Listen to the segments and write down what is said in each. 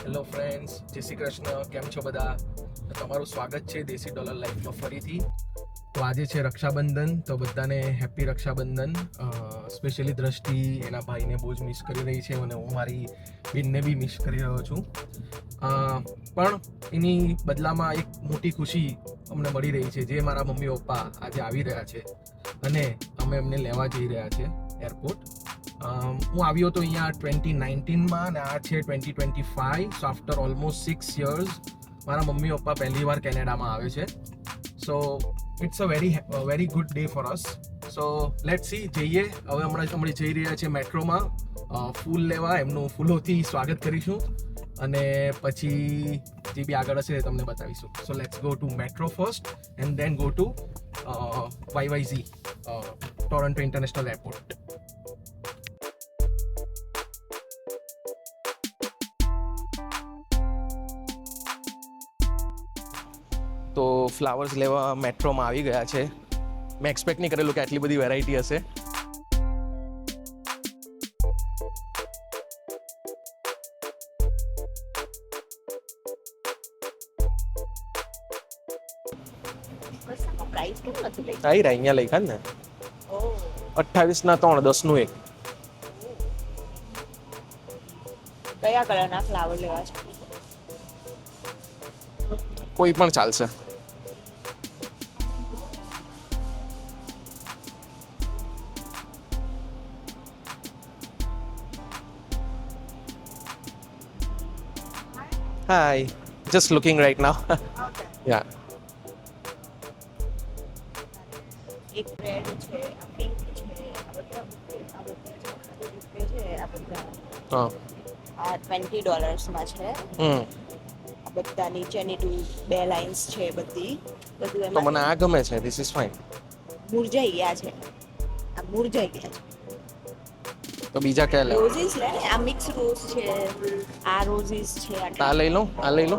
Hello friends, જય શ્રી કૃષ્ણ. કેમ છો બધા? તમારું સ્વાગત છે દેશી ડોલર લાઈફમાં ફરીથી. તો આજે છે રક્ષાબંધન, તો બધાને હેપી રક્ષાબંધન. સ્પેશિયલી દ્રષ્ટિ એના ભાઈને બહુ જ મિસ કરી રહી છે અને હું મારી બેનને બી મિસ કરી રહ્યો છું. પણ એની બદલામાં એક મોટી ખુશી અમને મળી રહી છે, જે મારા મમ્મી પપ્પા આજે આવી રહ્યા છે અને અમે એમને લેવા જઈ રહ્યા છે એરપોર્ટ. હું આવ્યો હતો અહીંયા 2019માં અને આ છે 2025. સો આફ્ટર ઓલમોસ્ટ 6 years મારા મમ્મી પપ્પા પહેલી વાર કેનેડામાં આવે છે. So it's a very good day for us. So let's see, જઈએ હવે. હમણાં જઈ રહ્યા છે મેટ્રોમાં ફૂલ લેવા. એમનું ફૂલોથી સ્વાગત કરીશું અને પછી જે બી આગળ હશે તમને બતાવીશું. So let's go to metro first and then go to YYZ Toronto international airport. તો ફ્લાવર્સ લેવા મેટ્રોમાં આવી ગયા છે. મેં એક્સપેક્ટ નહીં કરેલું કે આટલી બધી વેરાયટી હશે. આવી રહ્યા અહીંયા લખ્યા ને 28 ના 3, 10 નું 1. કયા કલરના ફ્લાવર લેવા છે? કોઈ પણ ચાલશે. Hi, just looking right now. Yeah. એક રેડ છે, આ પિંક છે, આ બધા બુકે છે, આ બધા આ $20 માં છે. આ બધા નીચેની 2 લાઇન્સ છે, બધું તો એમાં મને આ ગમે છે. This is fine. મુરઝાઈ ગયા છે. આ મુરઝાઈ ગયા છે. તો બીજા કયા લે? રોઝીસ લે ને, આ મિક્સ રોઝ છે, આ રોઝીસ છે, આ લઈ લો, આ લઈ લો.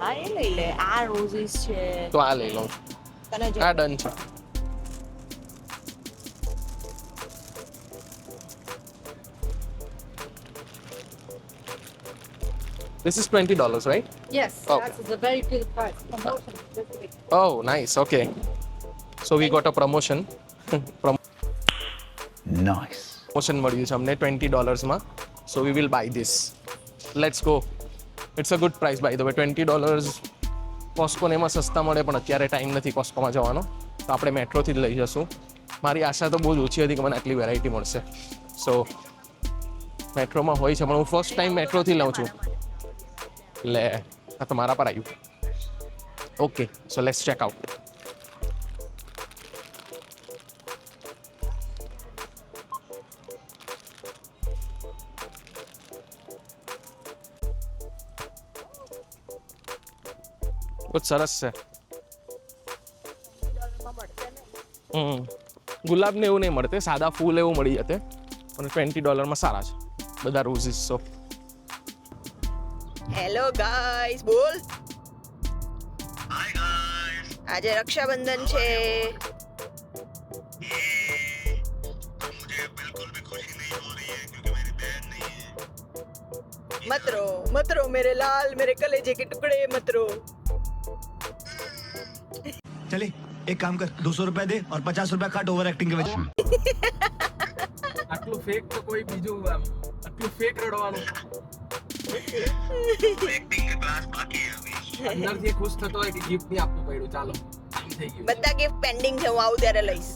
હા એ લઈ લે. આ રોઝીસ છે. તો આ લઈ લો. તને આ ડન છે. This is $20, right? Yes, Okay. that is a very good price. Promotion this week. Oh, nice. Okay. So we got a promotion. Nice. Promotion મળ્યું છે અમને $20 માં. So we will buy this. Let's go. It's a good price by the way. $20 કોસ્કોને એમાં સસ્તા મળે, પણ અત્યારે time નથી કોસ્કોમાં જવાનો, તો આપણે મેટ્રોથી જ લઈ જશું. મારી આશા તો બહુ જ ઓછી હતી કે મને આટલી વેરાયટી મળશે. સો મેટ્રોમાં હોય છે, પણ હું ફર્સ્ટ ટાઈમ મેટ્રોથી લઉં છું. એટલે આ તો મારા પર આવ્યું. Okay, so let's check out. બહુ સરસ છે. ગુલાબ ને એવું નહીં મળતે, સાદા ફૂલ એવું મળી જતે, પણ $20 સારા છે બધા રોઝીસ. સો હેલો ગાઈસ, બોલ. આજે રક્ષાબંધન છે. मत रो मेरे लाल, मेरे कलेजे के टुकड़े मत रो. चले एक काम कर, 200 रुपए दे और 50 रुपए काट ओवर एक्टिंग के वजह. આટલું ફેક તો કોઈ બીજું આટલું ફેક રડવાનું. અંદરથી ખુશ થતો હોય કે ગિફ્ટ નહીં આપવું પડ્યું. ચાલો, કામ થઈ ગયું. બધા ગિફ્ટ પેન્ડિંગ છે, હું આવું ત્યારે લઈશ.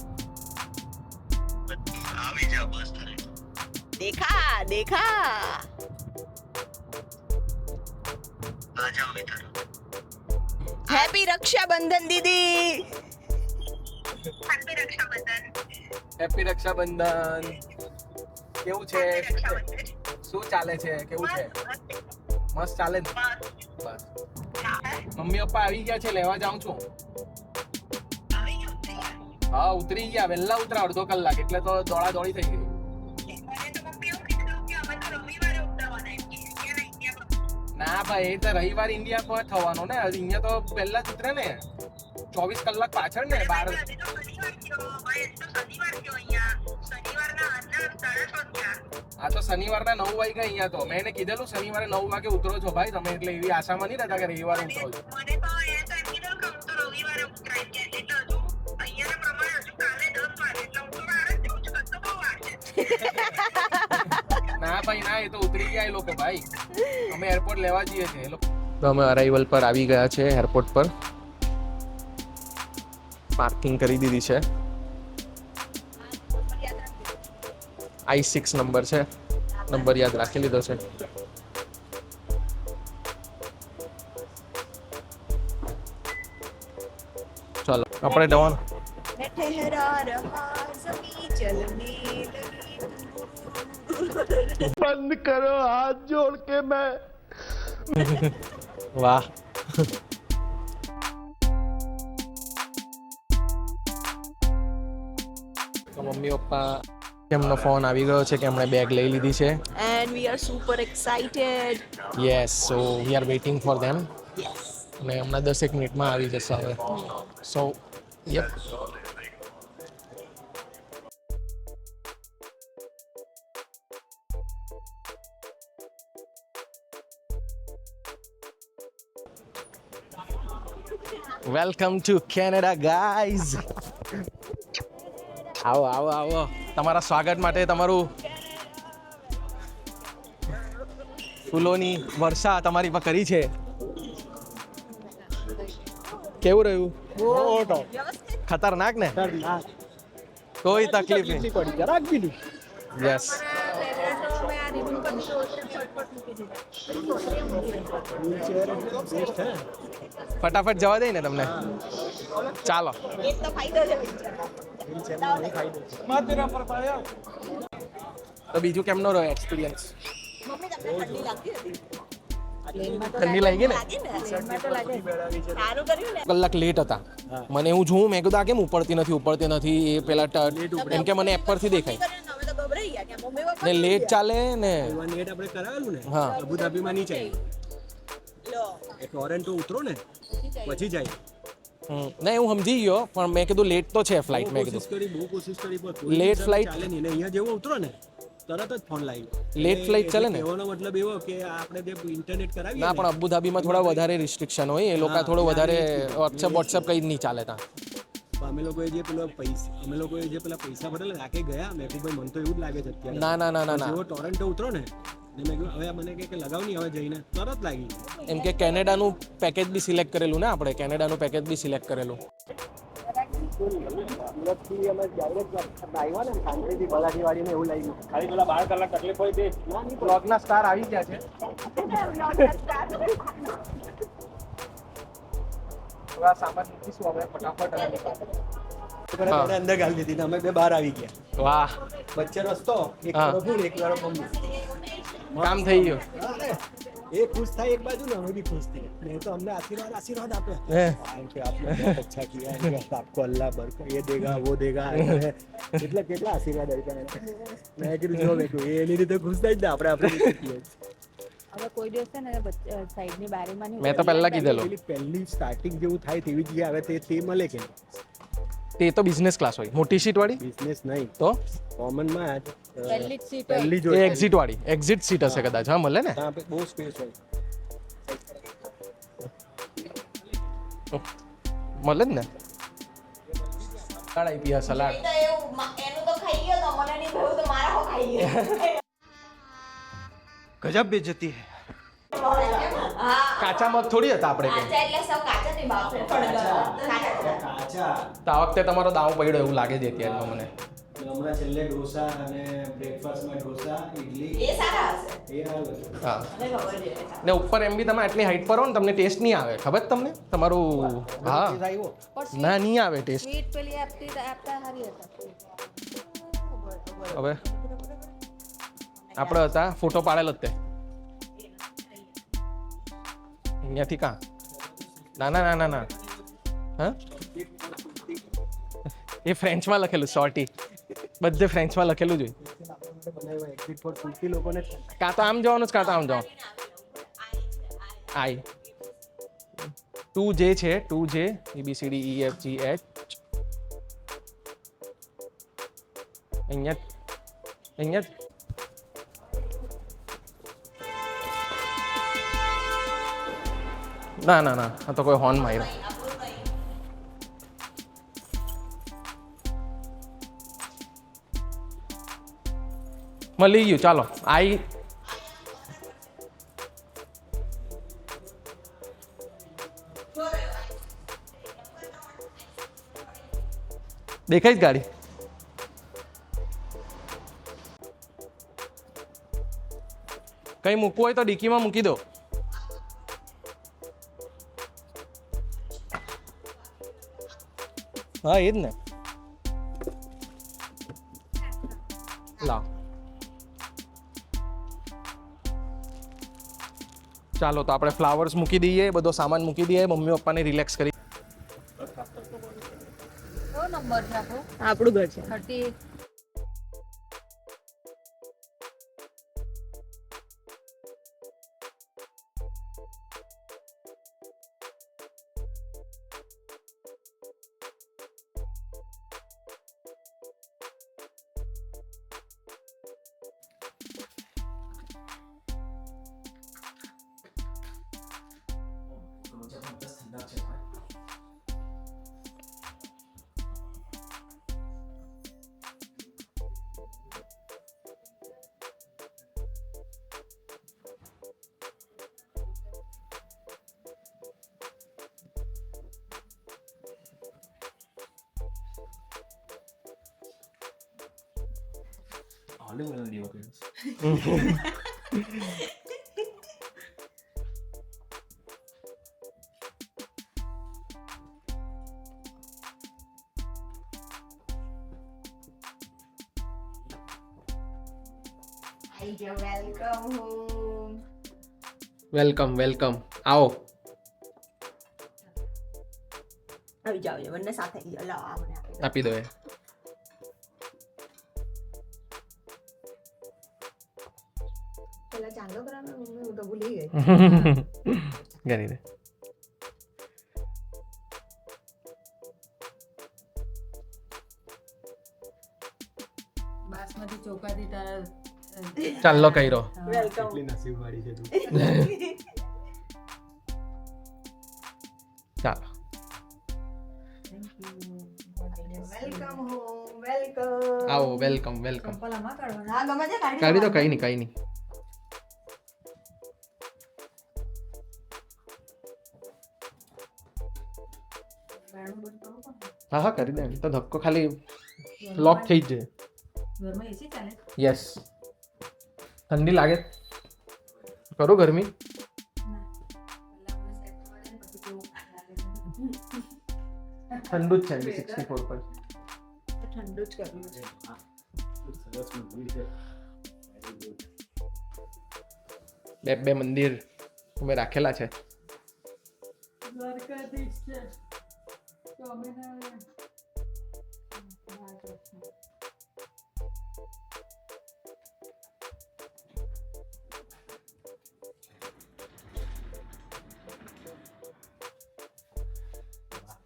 देखा हैप्पी रक्षाबंधन दीदी. હેપી રક્ષાબંધન. કેવું છે? શું ચાલે છે? કેવું છે? મસ્ત ચાલે ને? બસ. મમ્મી પપ્પા આવી ગયા છે, લેવા જાઉં છું. હા, ઉતરી ગયા. વહેલા ઉતરા, અડધો કલાક, એટલે તો દોડા દોડી થઈ ગઈ. ના ભાઈ, એ તો રવિવાર ઇન્ડિયા પર થવાનો ને. અહીંયા તો પહેલા જ ઉતરે ને, 24 કલાક પાછળ ને. 12 આ તો શનિવારના 9 વાગ્યા અહીંયા તો મેં એને કીધેલું શનિવારે 9 વાગે ઉતરો છો ભાઈ તમે, એટલે એવી આશામાં નહીં રહેતા કે રવિવારે ઉતરો છો. ના ભાઈ ના, એ તો ઉતરી ગયા એ લોકો ભાઈ. અમે એરપોર્ટ લેવા જઈએ છીએ એ લોકો. તો અમે અરાઇવલ પર આવી ગયા છે એરપોર્ટ પર. પાર્કિંગ કરી દીધી છે. I6 નંબર છે, નંબર યાદ રાખી લીધો છે. ચાલો આપણે જવાનું. બંધ કરો હાથ જોડ કે મેં. વાહ. મમ્મી પપ્પા એમનો ફોન આવી ગયો છે કે એમણે બેગ લઈ લીધી છે. And we are super excited. Yes, so we are waiting for them. Yes. અને હમણાં 10 મિનિટમાં આવી જશે હવે. So yup. Welcome to Canada guys. આવો આવો આવો. તમારા સ્વાગત માટે તમારું ફૂલોની વર્ષા તમારી પર કરી છે. કેવું રહ્યું? ખતરનાક ને? કોઈ તકલીફ નહીં પડી. યસ. ફટાફટ જવા દે ને તમને. ચાલો. એક તો ફાયદો છે. તો બીજું કેમનો રહ્યો એક્સપિરિયન્સ? મમ્મી તમને ઠંડી લાગતી હતી? ઠંડી લાગી ગઈ ને? સારું કર્યું ને. કલાક લેટ હતા. મને એવું જોઉં મેં કીધું આ કેમ ઉપડતી નથી એ પેલા એમ કે મને એપ પરથી દેખાય અમે તો ગભરાઈ ગયા કે મમ્મી પપ્પા ને લેટ ચાલે ને. નેટ આપણે કરાવેલું ને હા. અબુધાબીમાં નહીં જાય, લો એ ટોરેન્ટો ઉતરો ને પછી જાય. ના હું સમજી ગયો પણ મેં કીધું લેટ તો છે ફ્લાઇટ. મેં કીધું બહુ કોશિશ કરી પણ કોઈ Late દિવસ flight? ચાલે નહીં. અને અહીંયા જેવો ઉતરો ને તરત જ ફોન લાવી. Late flight ચાલે ને? કહેવાનો મતલબ એવો કે આપણે જે ઇન્ટરનેટ કરાવીએ ના ને, પણ અબુધાબીમાં થોડા વધારે રિસ્ટ્રિક્શન હોય. એ લોકો થોડું વધારે વોટ્સએપ કઈ નહીં ચાલે ત્યાં. અમે લોકોએ જે પેલા પૈસા ભરેલા નાખે ગયા. મેં કીધું ભાઈ મને તો એવું જ લાગે છે અત્યારે. ના ના ના ના ના જેવો ટોરેન્ટો ઉતરો ને મેં કીધું હવે મને કે લગાવ નહીં હવે જઈને તરત લાગી. એમ કે કેનેડાનું પેકેજ બી સિલેક્ટ કરેલું ને આપણે કેનેડાનું પેકેજ બી સિલેક્ટ કરેલું. સુરતથી અમે ડાયરેક્ટ આવ્યા ને શાંતિથી બલાટી વાળીને એવું લાગ્યું. ખાલી પેલા 12 કલાક તકલીફ હોય તે બ્લોગના સ્ટાર આવી ગયા છે. થોડા સામાન મૂકીશું હવે ફટાફટ. અંદર ગાલી દીધી ને અમે બે બહાર આવી ગયા. વાહ, વચ્ચે રસ્તો એક હા. તરફ હું, એક તરફ મમ્મી. કામ થઈ ગયું. એ ખુશ થાય એક બાજુ ને અમે બી ખુશ થઈએ. મેં તો અમને આશીર્વાદ આપ્યા. હે કે आपने बहुत अच्छा किया है, आपको अल्लाह बरकत ये देगा वो देगा. એટલે કેટલા આશીર્વાદ આપ્યા. મેં કીધું જો બેઠું એની રીતે ખુશ થાય જ ને આપણે રીતે. હવે કોઈ દિવસ છે ને સાઈડની બારીમાં નહીં મેં તો પહેલા કીધેલું પહેલી સ્ટાર્ટિંગ જેવું થાય તેવી જગ્યાએ આવે તે મળે કે તે તો બિઝનેસ ક્લાસ હોય મોટી સીટ વાળી. બિઝનેસ નહીં તો કોમનમાં પહેલી જ સીટ પહેલી એ જોઈ એક્ઝિટ વાળી એક્ઝિટ સીટ હશે કદાચ. હા મળે ને. ત્યાં બહુ સ્પેસ હોય. મળે જ ને. સલાડ આપી સલાડ. તો એવું એનું તો ખાઈ ગયો તો મને નહીં ભાવ્યું તો મારા હો ખાઈ ગયો. गजब बेइज्जती है. કાચા મગ થોડી હતા આપણે કઈ. કાચા એટલે સૌ કાચા નહીં બાપરે કાચા. કાચા તો આ વખતે તમારો દાવ પડ્યો એવું લાગે છે અત્યારમાં મને. હમણાં છેલ્લે ઢોસા અને બ્રેકફાસ્ટમાં ઢોસા ઇડલી એ સારા હશે એ આવે. હા મને ખબર છે ને ઉપર એમ બી તમે આટલી હાઈટ પર હો ને તમને ટેસ્ટ નહીં આવે. ખબર છે તમને તમારું? હા આવ્યો ના નહીં આવે ટેસ્ટ. સ્વીટ પેલી આપતા હારી હતા. હવે આપણે હતા ફોટો પાડેલો જ તે અહીંયાથી કાં? ના ના ના ના ના હા એ ફ્રેન્ચમાં લખેલું સોર્ટી બધે ફ્રેન્ચમાં લખેલું જ હોય. એક્ઝિટ પર પૂરતી લોકોને કાં તો આમ જવાનું જ કાં તો આમ જવાનું. આઈ 2J છે 2J ABCDEFGH અહીંયા અહીંયા જ ના ના ના આ તો કોઈ હોર્ન માર્યો. મળી ગયું ચાલો આઈ. દેખાય જ ગાડી. કઈ મૂકવું હોય તો ડિક્કીમાં મૂકી દો. હા એ જ ને. લાવ ચાલો તો આપણે ફ્લાવર્સ મૂકી દઈએ, બધો સામાન મૂકી દઈએ, મમ્મી પપ્પાને રિલેક્સ કરી. કયો નંબર છે આપણો? આપણું ઘર છે 30. વેલકમ વેલકમ આવો. આવી જાવ બંને સાથે આવી જાઓ. લાવો આ મને આપી દો. આપી દો એ. પેલા ચાંદલો કરવાનો હું તો ભૂલી ગઈ. કરી દે. બાસમતી ચોખાથી તારા ચાલો કર્યો. વેલકમ. કેટલી નસીબવાળી છે તું. ચાલો વેલકમ હોમ. વેલકમ. આવો વેલકમ વેલકમ. ચંપલામાં કાઢવાના. હા ગમે છે કાઢી દો. કઈ નહીં કઈ નહીં. બારણું બંધ કરવું પડે. હા હા કરી દે. એમ તો ધક્કો ખાલી લોક થઈ જ જાય. ઘરમાં એસી ચાલે? યસ. ઠંડી લાગે કરો ગરમી. ના. પહેલા આપણે સેટ પડે ને પછી કેવું લાગે છે. ઠંડુ જ છે 64 પર. ઠંડુ જ કરવું છે. સરસ મંદિર છે. બે મંદિર અમે રાખેલા છે. દ્વારકાધીશ છે. સ્વામિનારાયણ.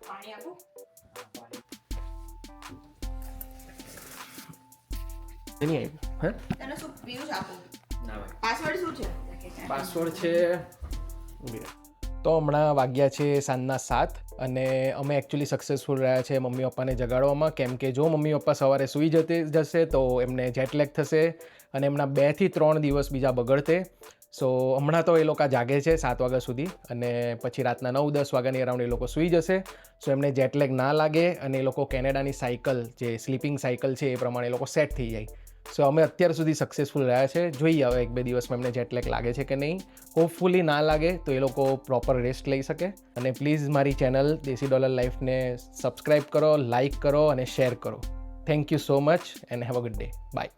પાણી આપું? એની આવી હે તને શું પીવું છે આપું? પાસવર્ડ શું છે? પાસવર્ડ છે. તો હમણાં વાગ્યા છે સાંજના 7 અને અમે એકચ્યુઅલી સક્સેસફુલ રહ્યા છે મમ્મી પપ્પાને જગાડવામાં. કેમ કે જો મમ્મી પપ્પા સવારે સૂઈ જશે તો એમને જેટલેગ થશે અને એમના 2 થી 3 દિવસ બીજા બગડશે. સો હમણાં તો એ લોકો જાગે છે 7 વાગ્યા સુધી અને પછી રાતના 9-10 વાગ્યાની અરાઉન્ડ એ લોકો સૂઈ જશે. સો એમને જેટલેગ ના લાગે અને એ લોકો કેનેડાની સાયકલ જે સ્લીપિંગ સાયકલ છે એ પ્રમાણે એ લોકો સેટ થઈ જાય. સો અમે અત્યાર સુધી સક્સેસફુલ રહ્યા છે. જોઈએ હવે 1-2 દિવસમાં એમને જેટલેગ લાગે છે કે નહીં. હોપફુલી ના લાગે તો એ લોકો પ્રોપર રેસ્ટ લઈ શકે. અને પ્લીઝ મારી ચેનલ દેશી ડોલર લાઈફને સબસ્ક્રાઈબ કરો, લાઇક કરો અને શેર કરો. Thank you so much and have a good day. By.